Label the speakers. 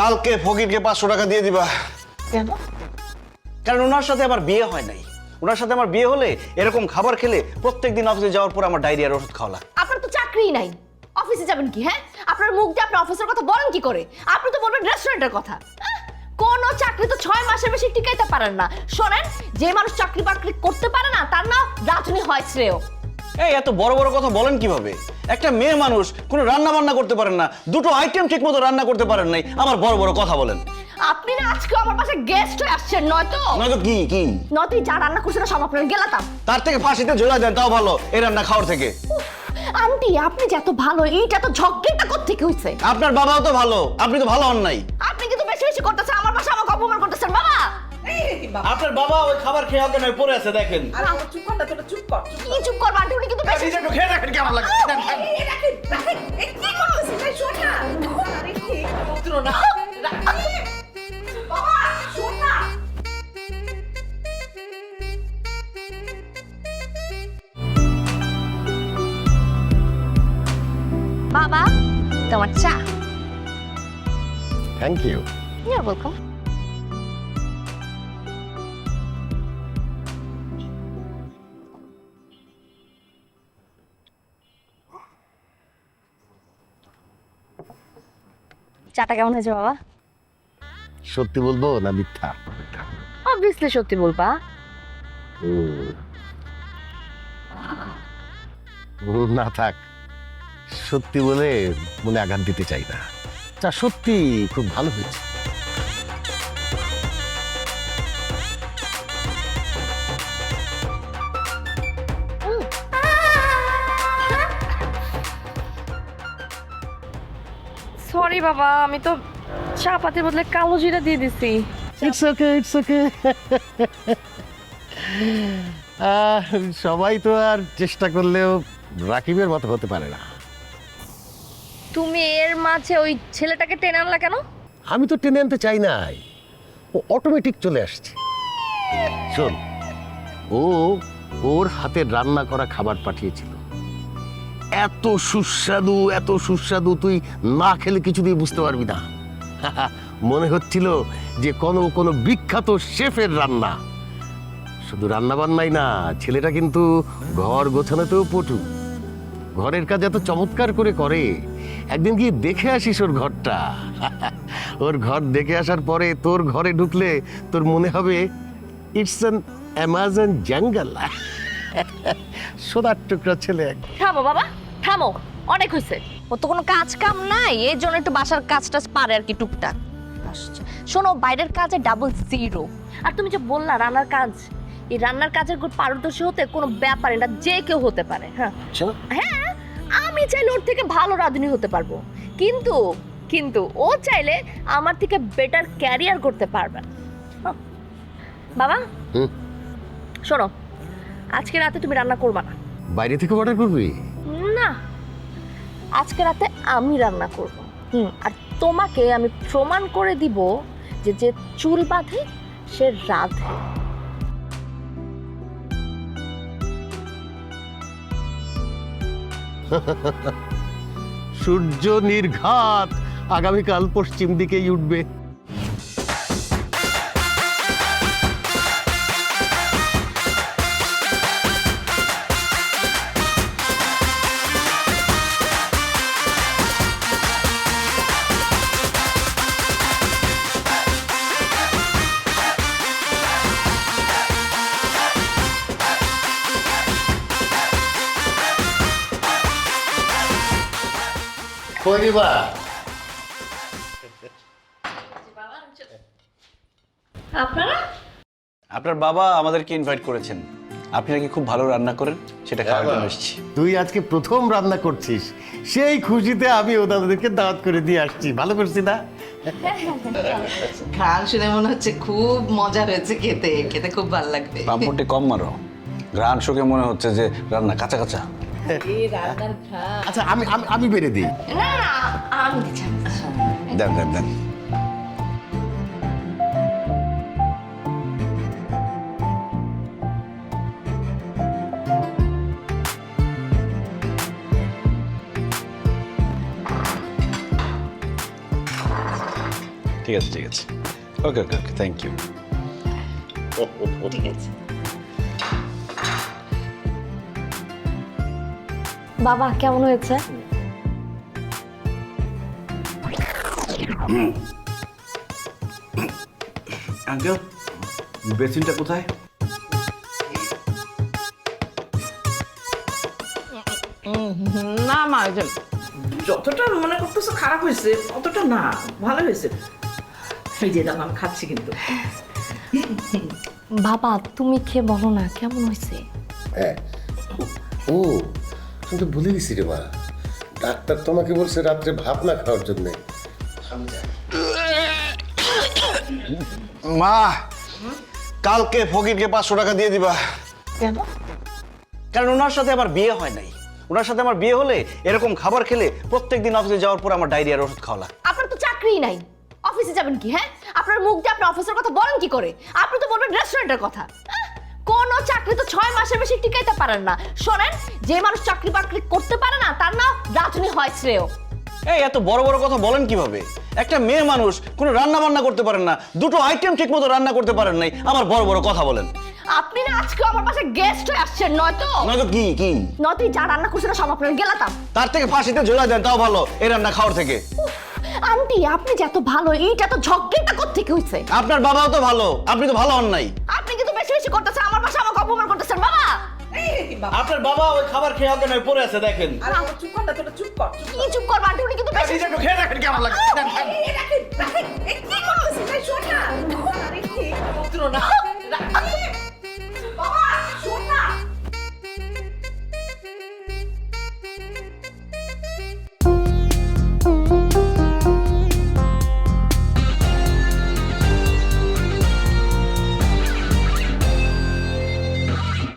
Speaker 1: কালকে ফকিরকে 500 টাকা দিয়ে দিবা।
Speaker 2: কেন?
Speaker 1: কারণ ওনার সাথে আমার বিয়ে হয় নাই। ওনার সাথে আমার বিয়ে হলে এরকম খাবার খেলে প্রত্যেকদিন অফিসে যাওয়ার পর আমার ডায়রিয়ার ওষুধ খাওয়া লাগে।
Speaker 2: আপনার তো চাকরিই নাই, অফিসে যাবেন কি? হ্যাঁ, আপনার মুখ দিয়ে আপনার অফিসের কথা বলেন কি করে? আপনি তো বলবেন রেস্টুরেন্টের কথা। কোন চাকরি তো 6 মাসের বেশি টিকাইতে পারেন না। শোনেন, যে মানুষ চাকরি বাকরি করতে পারে না তার না রাজনী হয় শ্রেয়।
Speaker 1: এই এত বড় বড় কথা বলেন কিভাবে? একটা মেয়ে মানুষ কোনো রান্না বান্না করতে পারেন না, দুটো আইটেম ঠিক মতো রান্না করতে পারেন নাই, আবার বড় বড় কথা বলেন।
Speaker 2: আপনি না আজকে আমার পাশে গেস্ট হয়ে আসছেন, নয়তো
Speaker 1: কি
Speaker 2: নয়তো যা রান্না করছেন সব আপনার গেলাতাম।
Speaker 1: তার থেকে ফাঁসিতে ঝোলা দেন, তাও ভালো এই রান্না খাওয়ার থেকে।
Speaker 2: আন্টি, আপনি যে এত ভালো, এইটা তো ঝগড়াটা কোত্থেকে হইছে?
Speaker 1: আপনার বাবাও তো ভালো, আপনি তো ভালো হন নাই।
Speaker 2: আপনি কিন্তু বেশি বেশি করতেছেন, আমার পাশে আমাকে অপমান করতেছেন। বাবা,
Speaker 1: আপনার বাবা ওই খাবার খেয়ে অজ্ঞান হয়ে পড়ে আছে, দেখেন।
Speaker 2: কি চুপ করবা আন্টি? উনি কিন্তু বেশি
Speaker 1: একটু খেয়ে দেখেন কেমন লাগে।
Speaker 2: বাবা, তোমার চা।
Speaker 3: Thank you.
Speaker 2: You're welcome. চাটা কেমন হয়েছে বাবা?
Speaker 3: সত্যি বলবো না মিথ্যা?
Speaker 2: অবভিয়াসলি সত্যি বলবা।
Speaker 3: না থাক, সত্যি বলে মনে আঘাত দিতে চাই না। চা সত্যি খুব ভালো হয়েছে।
Speaker 4: সরি বাবা, আমি তো চা পাতির বদলে কালো জিরা দিয়ে দিছি।
Speaker 3: It's okay, it's okay. সবাই তো আর চেষ্টা করলেও রাকিবের মতো হতে পারে না।
Speaker 4: তুমি এর মাঝে ওই ছেলেটাকে টেনে আনলা কেন?
Speaker 3: আমি তো টেনে আনতে চাই নাই, ও অটোমেটিক চলে আসছে। শোন, ও ওর হাতে রান্না করা খাবার পাঠিয়েছিল। এত সুস্বাদু, এত সুস্বাদু, তুই না খেলে কিছুতেই বুঝতে পারবি না। মনে হচ্ছিল যে কোনো কোনো বিখ্যাত শেফের রান্না। শুধু রান্না বান্নাই না, ছেলেটা কিন্তু ঘর গোছানোতেও পটু। ঘরের কাজ এত চমৎকার করে করে। একদিন গিয়ে দেখে আসিস ওর ঘরটা। ওর ঘর দেখে আসার পরে তোর ঘরে ঢুকলে তোর মনে হবে ইটস অ্যান অ্যামাজন জঙ্গল। সোনার টুকরা ছেলে।
Speaker 4: থামো বাবা, থামো, অনেক হয়েছে। ও তো কোনো কাজ কাম নাই, এই জন্য একটু বাসার কাজ টাজ পারে আর কি, টুকটাক। শোনো, বাইরের কাজে ডাবল জিরো। আর তুমি যে বললা রান্নার কাজ, এই রান্নার কাজের পারদর্শী হতে কোনো ব্যাপার না, যে কেউ হতে পারে। হ্যাঁ হ্যাঁ, আমি চাইলে ওর থেকে ভালো রাঁধুনি হতে পারবো, কিন্তু কিন্তু ও চাইলে আমার থেকে বেটার ক্যারিয়ার করতে পারবে। বাবা শোনো, আজকে রাতে তুমি রান্না করবা না।
Speaker 3: বাইরে থেকে অর্ডার করবি?
Speaker 4: না, আজকে রাতে আমি রান্না করব। আর তোমাকে আমি প্রমাণ করে দিব যে যে চুল বাঁধে সে রাধে।
Speaker 3: সূর্য নির্ঘাত আগামীকাল পশ্চিম দিকেই উঠবে।
Speaker 4: আপনারা?
Speaker 1: আপনার বাবা আমাদেরকে ইনভাইট করেছেন, আপনি নাকি খুব ভালো রান্না করেন, সেটা খাওয়ার জন্য এসেছি।
Speaker 3: তুই আজকে প্রথম রান্না করছিস, সেই খুশিতে আমি ওদেরকে দাওয়াত করে দিয়ে আসছি। ভালো করছি না?
Speaker 5: ঘ্রাণ শুনে মনে হচ্ছে খুব মজা হয়েছে, খেতে খেতে খুব ভালো লাগবে।
Speaker 1: পাম্পটি কম মারো, ঘ্রাণ শুকে মনে হচ্ছে যে রান্না কাঁচা কাঁচা।
Speaker 3: আচ্ছা, আমি আমি আমি বেড়ে দিই।
Speaker 4: না না, আমি দিচ্ছি।
Speaker 1: দেন দেন দেন। ঠিক আছে ঠিক আছে, ওকে ওকে ওকে, থ্যাংক ইউ।
Speaker 5: ঠিক আছে।
Speaker 4: বাবা কেমন হয়েছে?
Speaker 1: আঙ্কেল, বেসিনটা কোথায়?
Speaker 6: না মা, এই যে যতটা মনে করতেছো খারাপ হয়েছে অতটা না, ভালো হয়েছে। এই যে দাম আমি খাচ্ছি কিন্তু।
Speaker 4: বাবা তুমি খেয়ে বলো না কেমন হয়েছে।
Speaker 3: হ্যাঁ, ও আমি তো ভুলে গেছি রে মা, ডাক্তার তোমাকে বলছে রাত্রে ভাত না খাওয়ার জন্য।
Speaker 1: মা, কালকে ফকিরকে 500 টাকা দিয়ে দিবা।
Speaker 6: কেন?
Speaker 1: কারণ ওনার সাথে আমার বিয়ে হয় নাই। ওনার সাথে আমার বিয়ে হলে এরকম খাবার খেলে প্রত্যেকদিন অফিসে যাওয়ার পর আমার ডায়রিয়ার ওষুধ খাওয়া লাগে।
Speaker 2: আপনার তো চাকরিই নাই, অফিসে যাবেন কি? হ্যাঁ, আপনার মুখ দিয়ে আপনার অফিসের কথা বলেন কি করে? আপনি তো বলবেন রেস্টুরেন্টের কথা। কোন চাকরি তো 6 মাসের বেশি টিকাইতে পারেন না। শোনেন, যে মানুষ চাকরি বাকরি করতে পারে না তার নাম রাজনী হয় শ্রেয়।
Speaker 1: এই এত বড় বড় কথা বলেন কিভাবে? একটা মেয়ে মানুষ কোনো রান্না বান্না করতে পারেন না, দুটো আইটেম ঠিক মতো রান্না করতে পারেন নাই, আমার বড় বড় কথা বলেন।
Speaker 2: আপনি না আজকে আমার পাশে গেস্ট হয়ে আসছেন, নয়তো
Speaker 1: নয়তো কি কি?
Speaker 2: নয়তো যা রান্না করছেন সব আপনার গেলাতাম।
Speaker 1: তার থেকে ফাঁসিতে ঝোলা দেন, তাও ভালো এই রান্না খাওয়ার থেকে।
Speaker 2: আন্টি, আপনি যে এত ভালো, এইটা তো ঝগড়াটা কোত্থেকে হইছে?
Speaker 1: আপনার বাবাও তো ভালো, আপনি তো ভালো হন নাই।
Speaker 2: আপনি কিন্তু বেশি বেশি করতেছেন, আমার পাশে আমাকে অপমান করতেছেন। বাবা,
Speaker 1: আপনার বাবা ওই খাবার খেয়ে অজ্ঞান হয়ে পড়ে আছে, দেখেন।
Speaker 6: আরে আমার চুপ কর না, তোরা চুপ কর, চুপ কর।
Speaker 2: কি চুপ করবা? আন্টি, উনি কিন্তু বেশি
Speaker 1: একটু খেয়ে দেখেন কেমন লাগে।
Speaker 6: এই রাখেন, রাখেন।